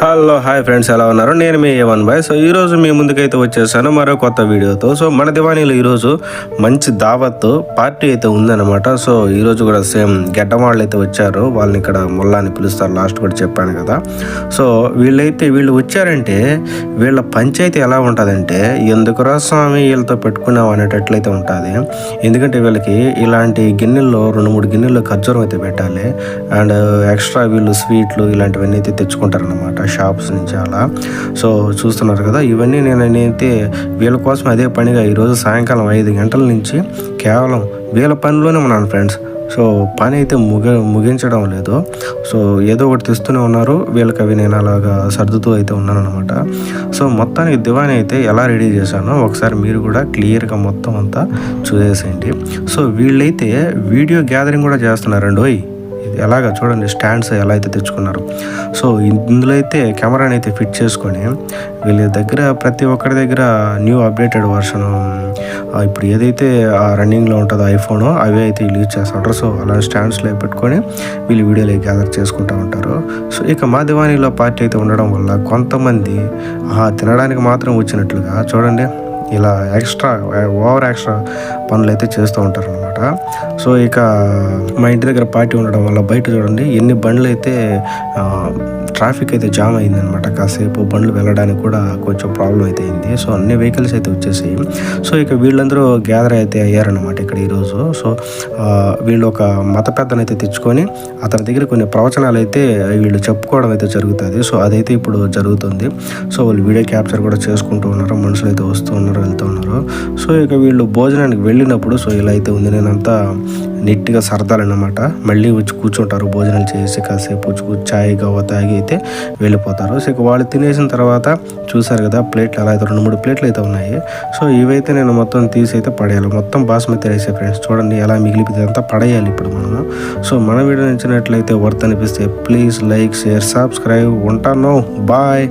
Hello hi friends, ఎలా ఉన్నారు? నేను మీ ఏవన్ బాయ్. సో ఈరోజు మీ ముందుకైతే వచ్చేసాను మరో కొత్త వీడియోతో. సో మన దివానీలో ఈరోజు మంచి దావత్ పార్టీ అయితే ఉందన్నమాట. సో ఈరోజు కూడా సేమ్ గెడ్డ వాళ్ళు అయితే వచ్చారు. వాళ్ళని ఇక్కడ ముల్లా అని పిలుస్తారు, లాస్ట్ కూడా చెప్పాను కదా. సో వీళ్ళు వచ్చారంటే వీళ్ళ పంచాయతీ ఎలా ఉంటుందంటే, ఎందుకురా స్వామి వీళ్ళతో పెట్టుకున్నాం అనేటట్లయితే ఉంటుంది. ఎందుకంటే వీళ్ళకి ఇలాంటి గిన్నెల్లో 2-3 గిన్నెల్లో ఖర్జూరం అయితే పెట్టాలి. అండ్ ఎక్స్ట్రా వీళ్ళు స్వీట్లు ఇలాంటివన్నీ అయితే తెచ్చుకుంటారనమాట షాప్స్ నుంచి అలా. సో చూస్తున్నారు కదా, ఇవన్నీ నేనైతే వీళ్ళ కోసం అదే పనిగా ఈరోజు సాయంకాలం 5 గంటల నుంచి కేవలం వీళ్ళ పనిలోనే ఉన్నాను ఫ్రెండ్స్. సో పని అయితే ముగించడం లేదు. సో ఏదో ఒకటి తెస్తూనే ఉన్నారు వీళ్ళకి, అవి నేను అలాగా సర్దుతూ అయితే ఉన్నాను అనమాట. సో మొత్తానికి దివానీ అయితే ఎలా రెడీ చేశానో ఒకసారి మీరు కూడా క్లియర్గా మొత్తం అంతా చూసేసేయండి. సో వీళ్ళైతే వీడియో గ్యాదరింగ్ కూడా చేస్తున్నారండి. ఎలాగా చూడండి, స్టాండ్స్ ఎలా అయితే తెచ్చుకున్నారు. సో ఇందులో అయితే కెమెరాని అయితే ఫిట్ చేసుకొని వీళ్ళ దగ్గర ప్రతి ఒక్కరి దగ్గర న్యూ అప్డేటెడ్ వర్షన్ ఇప్పుడు ఏదైతే రన్నింగ్లో ఉంటుందో ఐఫోన్, అవి అయితే వీళ్ళు యూజ్ చేస్తుంటారు. సో అలా స్టాండ్స్లో పెట్టుకొని వీళ్ళు వీడియోలు గ్యాదర్ చేసుకుంటూ ఉంటారు. సో ఇక మా దివానీలో పార్టీ అయితే ఉండడం వల్ల కొంతమంది తినడానికి మాత్రం వచ్చినట్లుగా చూడండి ఇలా ఓవర్ ఎక్స్ట్రా పనులు అయితే చేస్తూ ఉంటారు అనమాట. సో ఇక మా ఇంటి దగ్గర పార్టీ ఉండడం వల్ల బయట చూడండి ఎన్ని బండ్లు అయితే ట్రాఫిక్ అయితే జామ్ అయిందనమాట. కాసేపు బండ్లు వెళ్ళడానికి కూడా కొంచెం ప్రాబ్లం అయితే అయింది. సో అన్ని వెహికల్స్ అయితే వచ్చేసాయి. సో ఇక వీళ్ళందరూ గ్యాదర్ అయితే అయ్యారనమాట ఇక్కడ ఈరోజు. సో వీళ్ళు ఒక మత పెద్దనైతే తెచ్చుకొని అతని దగ్గర కొన్ని ప్రవచనాలు అయితే వీళ్ళు చెప్పుకోవడం అయితే జరుగుతుంది. సో అదైతే ఇప్పుడు జరుగుతుంది. సో వాళ్ళు వీడియో క్యాప్చర్ కూడా చేసుకుంటూ ఉన్నారు. మనుషులు అయితే వస్తూ ఉన్నారు, వెళ్తూ ఉన్నారు. సో ఇక వీళ్ళు భోజనానికి వెళ్ళినప్పుడు సో ఇలా అయితే ఉంది. నేనంతా నీట్గా సరదాలన్నమాట. మళ్ళీ వచ్చి కూర్చుంటారు, భోజనాలు చేసి కాసేపు చాయ్ గవ్వ తాగి అయితే వెళ్ళిపోతారు. సో ఇక వాళ్ళు తినేసిన తర్వాత చూసారు కదా ప్లేట్లు అలా అయితే 2-3 ప్లేట్లు అయితే ఉన్నాయి. సో ఇవైతే నేను మొత్తం తీసి అయితే పడేయాలి. మొత్తం బాస్మతి రైస్ ఫ్రెండ్స్, చూడండి ఎలా మిగిలిపోతే అంతా పడేయాలి ఇప్పుడు మనము. సో మన వీడియో నచ్చినట్లయితే వర్త్ అనిపిస్తే ప్లీజ్ లైక్, షేర్, సబ్స్క్రైబ్. ఉంటాను, బాయ్.